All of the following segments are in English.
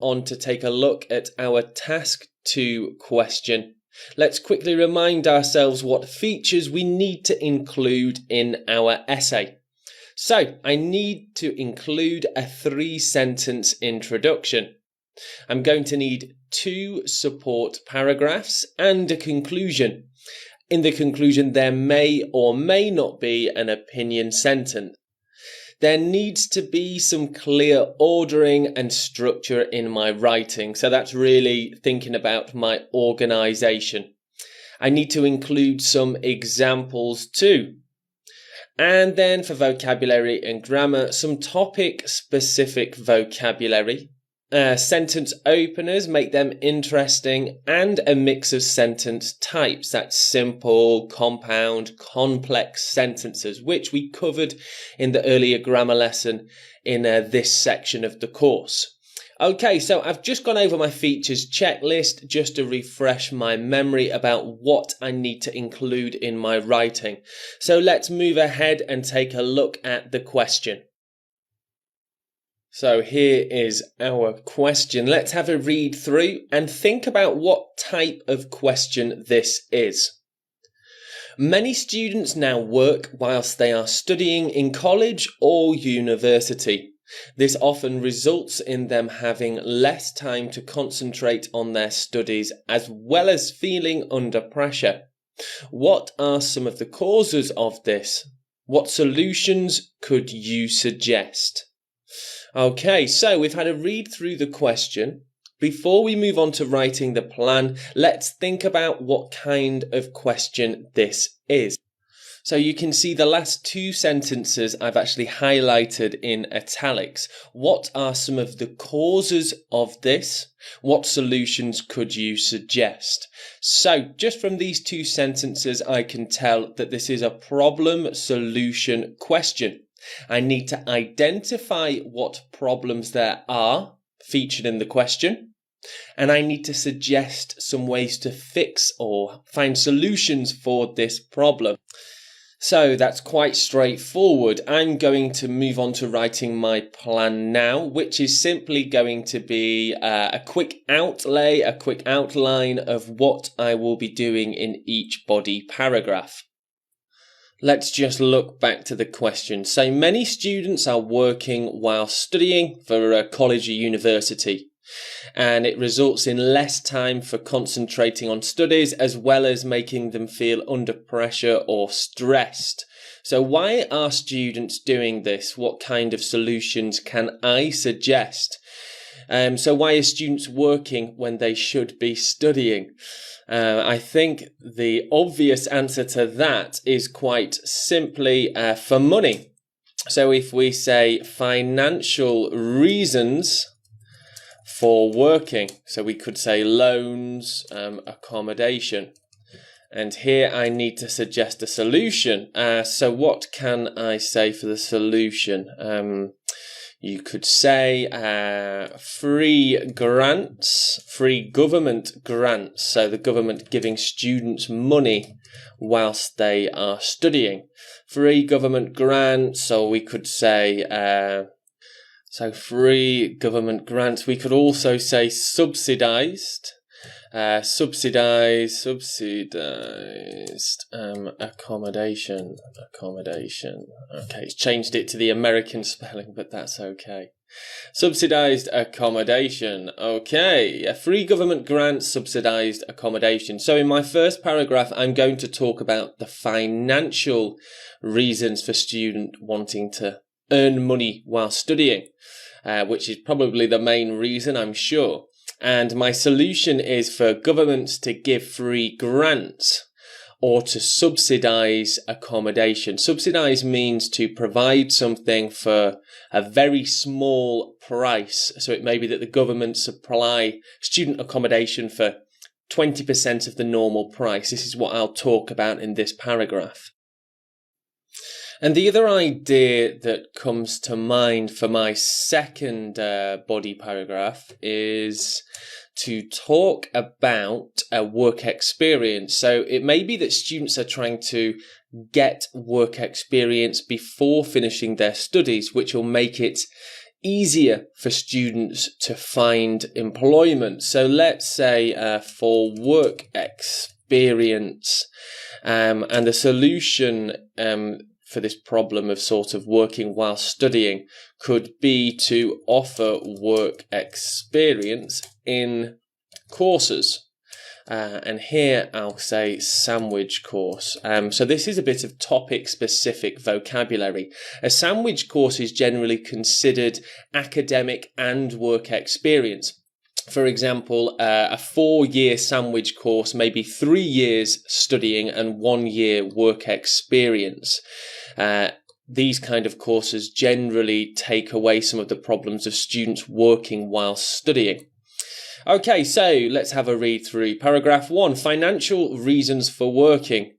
on to take a look at our Task 2 question, let's quickly remind ourselves what features we need to include in our essay. So, I need to include a 3-sentence introduction. I'm going to need 2 support paragraphs and a conclusion. In the conclusion, there may or may not be an opinion sentence. There needs to be some clear ordering and structure in my writing. So that's really thinking about my organisation. I need to include some examples too. And then for vocabulary and grammar, some topic-specific vocabulary. Sentence openers, make them interesting, and a mix of sentence types. That's simple, compound, complex sentences, which we covered in the earlier grammar lesson in this section of the course. Okay, so I've just gone over my features checklist just to refresh my memory about what I need to include in my writing. So let's move ahead and take a look at the question. So here is our question. Let's have a read through and think about what type of question this is. Many students now work whilst they are studying in college or university. This often results in them having less time to concentrate on their studies as well as feeling under pressure. What are some of the causes of this? What solutions could you suggest? Okay, so we've had a read through the question. Before we move on to writing the plan, let's think about what kind of question this is. So you can see the last 2 sentences I've actually highlighted in italics. What are some of the causes of this? What solutions could you suggest? So just from these 2 sentences, I can tell that this is a problem-solution question. I need to identify what problems there are featured in the question, and I need to suggest some ways to fix or find solutions for this problem. So that's quite straightforward. I'm going to move on to writing my plan now, which is simply going to be a quick outlay, a quick outline of what I will be doing in each body paragraph. Let's just look back to the question. So many students are working while studying for a college or university, and it results in less time for concentrating on studies as well as making them feel under pressure or stressed. So why are students doing this? What kind of solutions can I suggest? So why are students working when they should be studying? I think the obvious answer to that is quite simply for money. So if we say financial reasons for working, so we could say loans, accommodation. And here I need to suggest a solution. So what can I say for the solution? You could say free grants, free government grants. So the government giving students money whilst they are studying. Free government grants, so we could say, free government grants. We could also say subsidised. Subsidised accommodation. Okay, it's changed it to the American spelling, but that's okay. Subsidised accommodation. Okay, a free government grant, subsidised accommodation. So in my first paragraph, I'm going to talk about the financial reasons for student wanting to earn money while studying, which is probably the main reason, I'm sure. And my solution is for governments to give free grants or to subsidise accommodation. Subsidise means to provide something for a very small price. So it may be that the government supply student accommodation for 20% of the normal price. This is what I'll talk about in this paragraph. And the other idea that comes to mind for my second body paragraph is to talk about a work experience. So it may be that students are trying to get work experience before finishing their studies, which will make it easier for students to find employment. So let's say for work experience, and the solution for this problem of sort of working while studying could be to offer work experience in courses. And here I'll say sandwich course. So this is a bit of topic-specific vocabulary. A sandwich course is generally considered academic and work experience. For example, a 4-year sandwich course may be 3 years studying and 1 year work experience. These kind of courses generally take away some of the problems of students working while studying. Okay, so let's have a read through. Paragraph 1, financial reasons for working.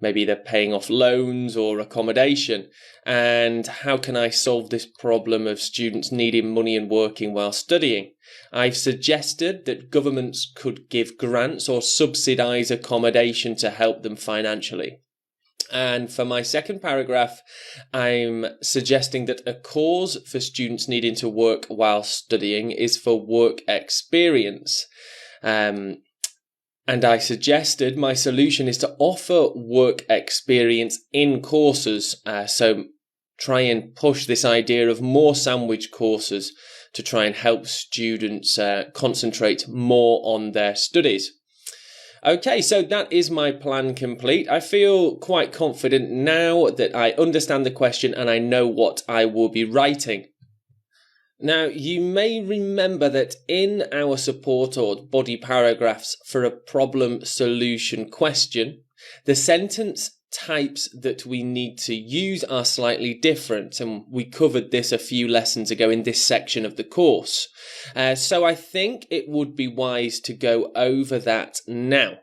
Maybe they're paying off loans or accommodation. And how can I solve this problem of students needing money and working while studying? I've suggested that governments could give grants or subsidise accommodation to help them financially. And for my second paragraph, I'm suggesting that a cause for students needing to work while studying is for work experience. And I suggested my solution is to offer work experience in courses. So try and push this idea of more sandwich courses to try and help students concentrate more on their studies. Okay, so that is my plan complete. I feel quite confident now that I understand the question and I know what I will be writing. Now, you may remember that in our support or body paragraphs for a problem solution question, the sentence types that we need to use are slightly different, and we covered this a few lessons ago in this section of the course. So I think it would be wise to go over that now.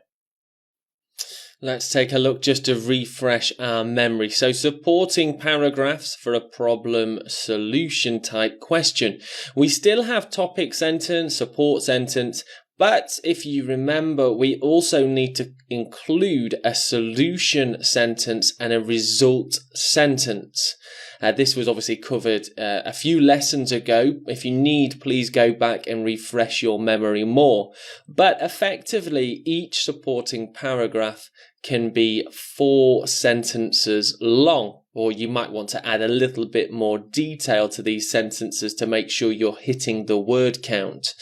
Let's take a look just to refresh our memory. So supporting paragraphs for a problem solution type question. We still have topic sentence, support sentence, but if you remember, we also need to include a solution sentence and a result sentence. This was obviously covered a few lessons ago. If you need, please go back and refresh your memory more. But effectively, each supporting paragraph can be 4 sentences long, or you might want to add a little bit more detail to these sentences to make sure you're hitting the word count.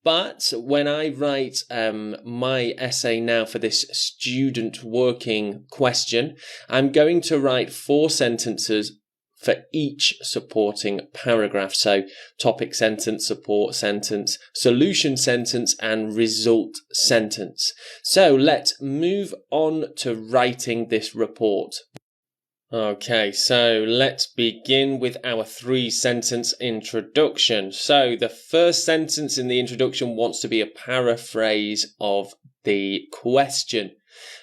But when I write my essay now for this student working question, I'm going to write 4 sentences for each supporting paragraph. So topic sentence, support sentence, solution sentence, and result sentence. So let's move on to writing this report. Okay, so let's begin with our 3-sentence introduction. So the first sentence in the introduction wants to be a paraphrase of the question.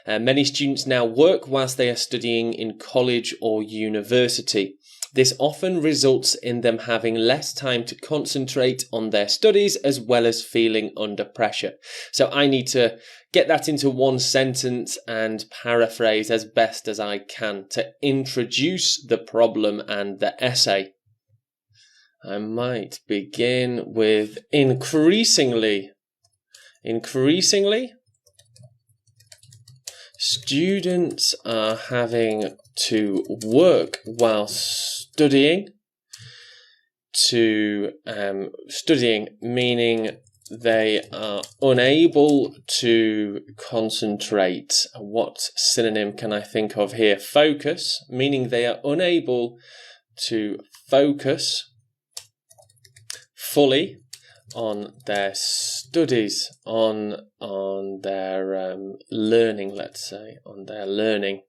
Many students now work whilst they are studying in college or university. This often results in them having less time to concentrate on their studies as well as feeling under pressure. So I need to get that into one sentence and paraphrase as best as I can to introduce the problem and the essay. I might begin with increasingly, students are having to work while studying, meaning they are unable to concentrate. What synonym can I think of here? Focus, meaning they are unable to focus fully on their studies, on their learning, let's say, on their learning.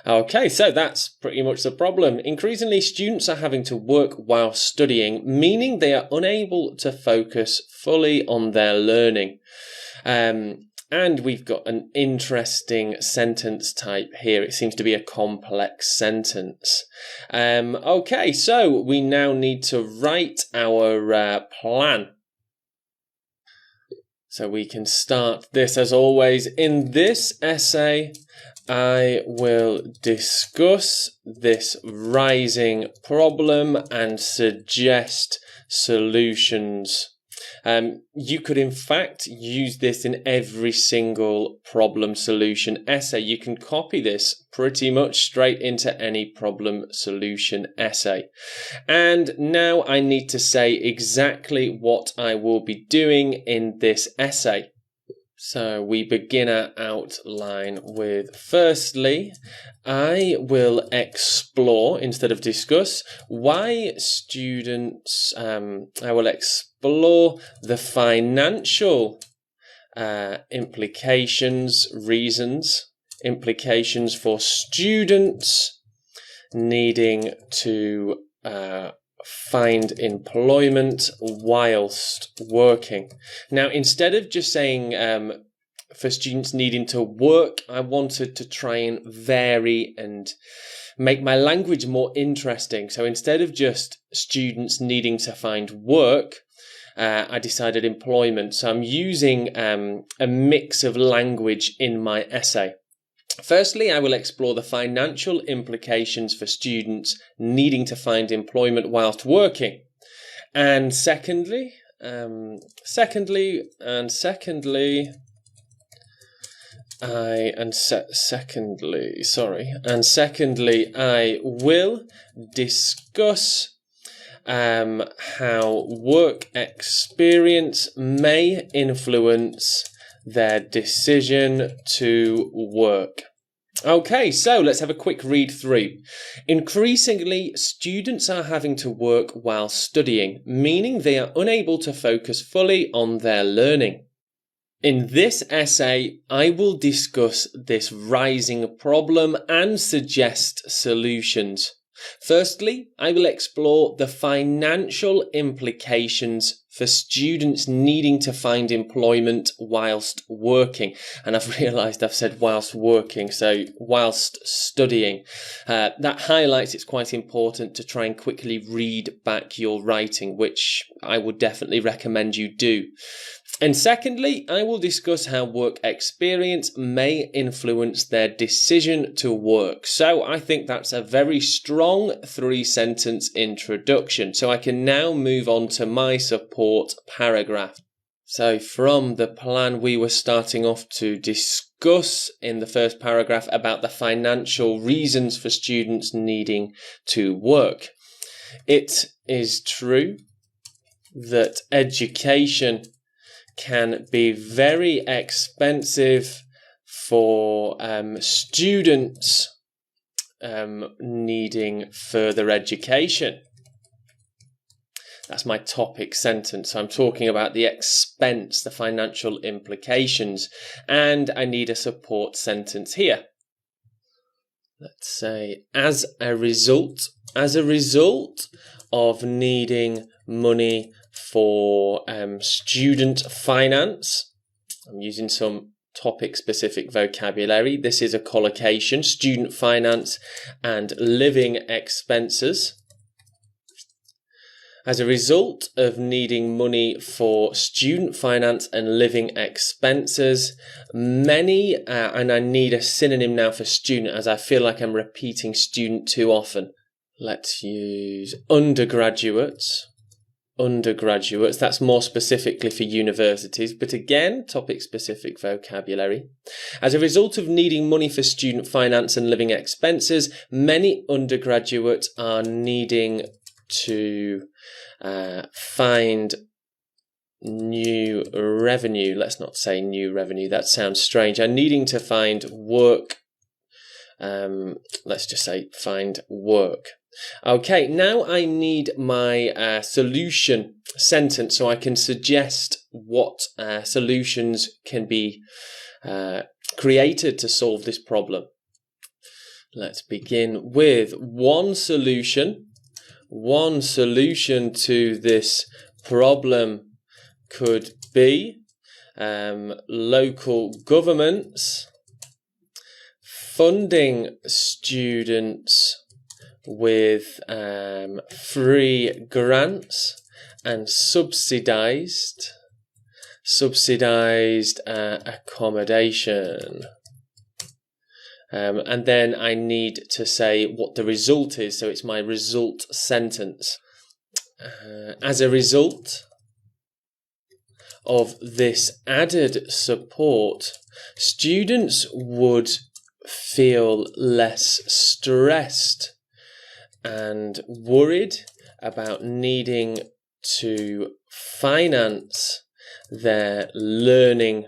Okay, so that's pretty much the problem. Increasingly, students are having to work while studying, meaning they are unable to focus fully on their learning. And we've got an interesting sentence type here. It seems to be a complex sentence. Okay, so we now need to write our plan. So we can start this as always. In this essay, I will discuss this rising problem and suggest solutions. You could in fact use this in every single problem solution essay. You can copy this pretty much straight into any problem solution essay. And now I need to say exactly what I will be doing in this essay. So we begin our outline with, firstly, I will explore, instead of discuss, why students, I will explore the financial implications for students needing to find employment whilst working. Now, instead of just saying for students needing to work, I wanted to try and vary and make my language more interesting. So instead of just students needing to find work, I decided employment. So I'm using a mix of language in my essay. Firstly, I will explore the financial implications for students needing to find employment whilst working. And secondly, I will discuss how work experience may influence their decision to work. Okay, so let's have a quick read through. Increasingly, students are having to work while studying, meaning they are unable to focus fully on their learning. In this essay, I will discuss this rising problem and suggest solutions. Firstly, I will explore the financial implications for students needing to find employment whilst working. And I've realised I've said whilst working, so whilst studying. That highlights it's quite important to try and quickly read back your writing, which I would definitely recommend you do. And secondly, I will discuss how work experience may influence their decision to work. So I think that's a very strong 3-sentence introduction. So I can now move on to my support paragraph. So from the plan, we were starting off to discuss in the first paragraph about the financial reasons for students needing to work. It is true that education can be very expensive for students needing further education. That's my topic sentence. So I'm talking about the expense, the financial implications, and I need a support sentence here. Let's say, as a result of needing money for student finance. I'm using some topic-specific vocabulary. This is a collocation, student finance and living expenses. As a result of needing money for student finance and living expenses, many, and I need a synonym now for student as I feel like I'm repeating student too often. Let's use undergraduates. That's more specifically for universities, but again, topic-specific vocabulary. As a result of needing money for student finance and living expenses, many undergraduates are needing to find new revenue. Let's not say new revenue, that sounds strange. I'm needing to find work. Let's just say find work. Okay, now I need my solution sentence so I can suggest what solutions can be created to solve this problem. Let's begin with one solution. One solution to this problem could be local governments funding students with free grants and subsidized subsidized accommodation. And then I need to say what the result is, so it's my result sentence. As a result of this added support, students would feel less stressed and worried about needing to finance their learning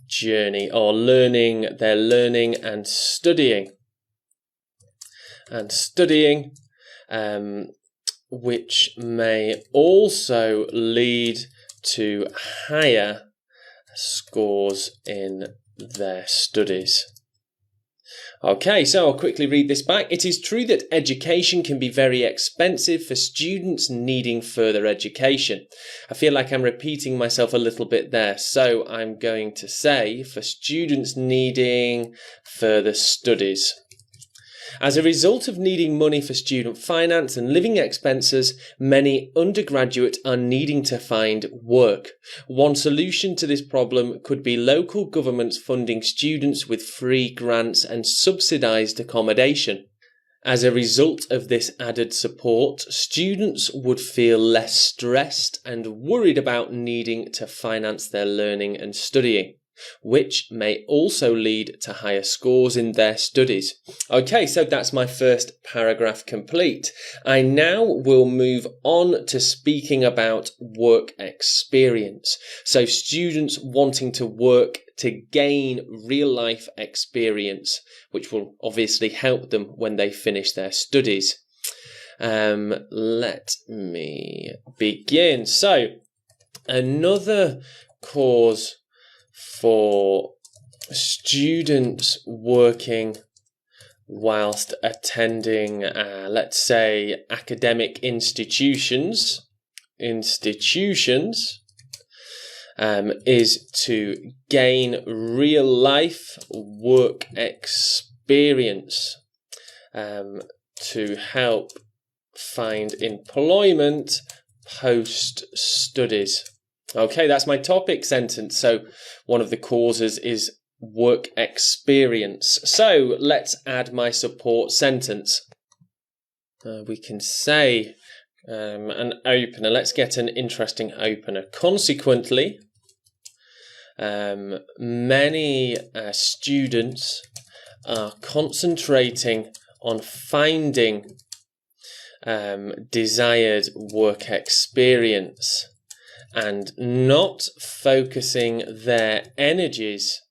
journey, or their learning and studying, which may also lead to higher scores in their studies. Okay, so I'll quickly read this back. It is true that education can be very expensive for students needing further education. I feel like I'm repeating myself a little bit there, so I'm going to say for students needing further studies. As a result of needing money for student finance and living expenses, many undergraduates are needing to find work. One solution to this problem could be local governments funding students with free grants and subsidised accommodation. As a result of this added support, students would feel less stressed and worried about needing to finance their learning and studying, which may also lead to higher scores in their studies. Okay, so that's my first paragraph complete. I now will move on to speaking about work experience. So students wanting to work to gain real life experience, which will obviously help them when they finish their studies. Let me begin. So another cause for students working whilst attending, let's say, academic institutions, is to gain real life work experience, to help find employment post studies. Okay, that's my topic sentence. So one of the causes is work experience. So let's add my support sentence. We can say an opener. Let's get an interesting opener. Consequently, many students are concentrating on finding desired work experience and not focusing their energies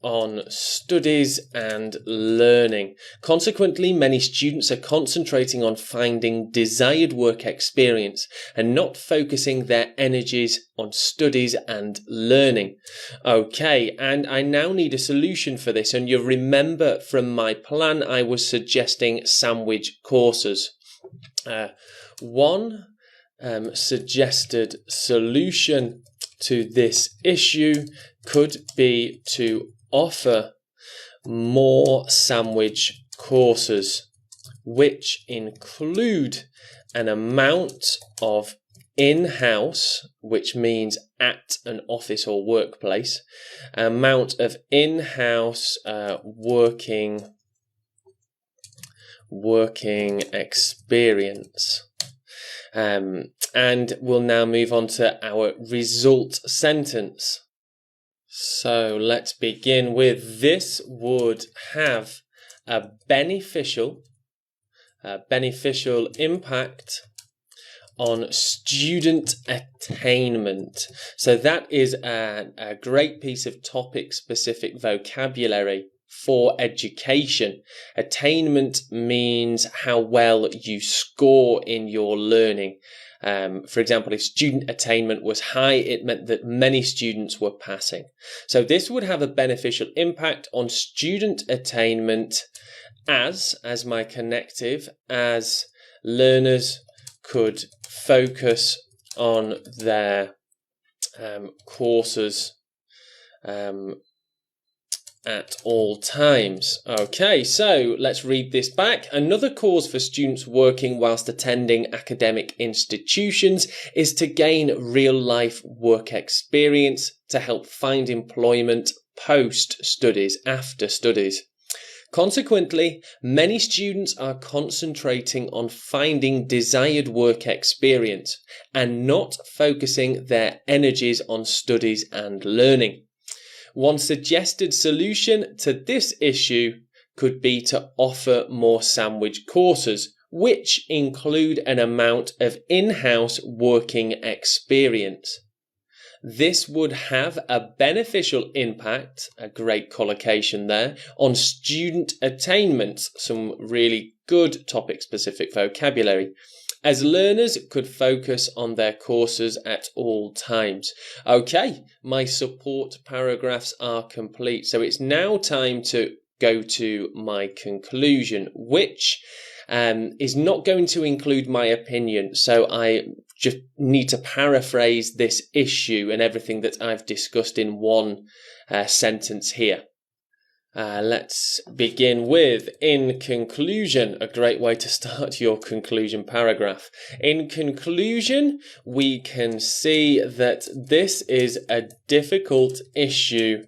on studies and learning. Consequently, many students are concentrating on finding desired work experience and not focusing their energies on studies and learning. Okay, and I now need a solution for this. And you'll remember from my plan, I was suggesting sandwich courses. One suggested solution to this issue could be to offer more sandwich courses, which include an amount of in-house, which means at an office or workplace, amount of in-house working experience. And we'll now move on to our result sentence. So let's begin with, this would have a beneficial impact on student attainment. So that is a great piece of topic-specific vocabulary for education. Attainment means how well you score in your learning. For example, if student attainment was high, it meant that many students were passing. So this would have a beneficial impact on student attainment as my connective, as learners could focus on their courses at all times. Okay, so let's read this back. Another cause for students working whilst attending academic institutions is to gain real-life work experience to help find employment post-studies, after studies. Consequently, many students are concentrating on finding desired work experience and not focusing their energies on studies and learning. One suggested solution to this issue could be to offer more sandwich courses, which include an amount of in-house working experience. This would have a beneficial impact, a great collocation there, on student attainment, some really good topic-specific vocabulary, as learners could focus on their courses at all times. Okay, my support paragraphs are complete, so it's now time to go to my conclusion, which is not going to include my opinion, so I just need to paraphrase this issue and everything that I've discussed in one sentence here. Let's begin with, in conclusion, a great way to start your conclusion paragraph. In conclusion, we can see that this is a difficult issue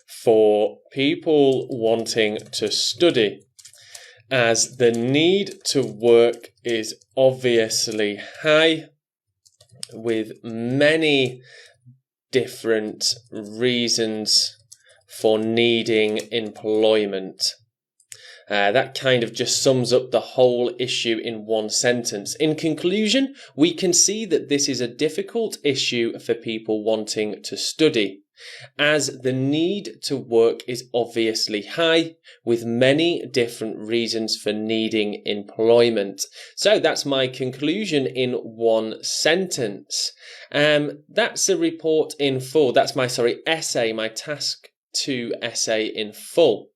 for people wanting to study, as the need to work is obviously high, with many different reasons for needing employment. That kind of just sums up the whole issue in one sentence. In conclusion, we can see that this is a difficult issue for people wanting to study, as the need to work is obviously high, with many different reasons for needing employment. So that's my conclusion in one sentence. That's a report in full. That's my essay, my task 2 essay in full.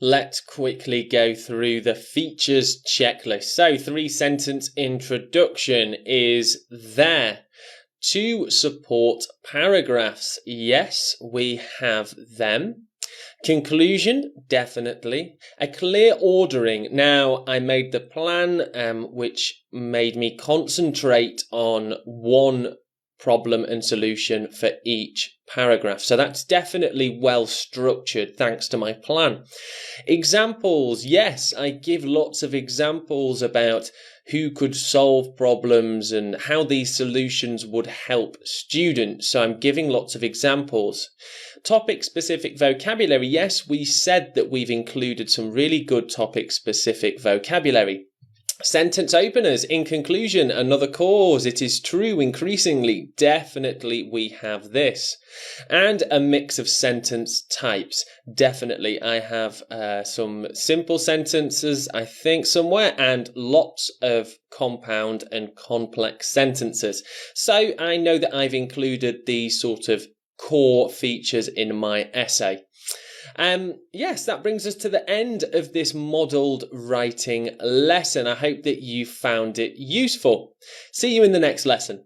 Let's quickly go through the features checklist. So 3-sentence introduction is there. 2 support paragraphs. Yes, we have them. Conclusion, definitely. A clear ordering. Now, I made the plan, which made me concentrate on one problem and solution for each paragraph. So that's definitely well structured thanks to my plan. Examples. Yes, I give lots of examples about who could solve problems and how these solutions would help students. So I'm giving lots of examples. Topic-specific vocabulary. Yes, we said that we've included some really good topic-specific vocabulary. Sentence openers. In conclusion, another cause. It is true, increasingly. Definitely we have this. And a mix of sentence types. Definitely I have some simple sentences, I think, somewhere, and lots of compound and complex sentences. So I know that I've included these sort of core features in my essay. Yes, that brings us to the end of this modelled writing lesson. I hope that you found it useful. See you in the next lesson.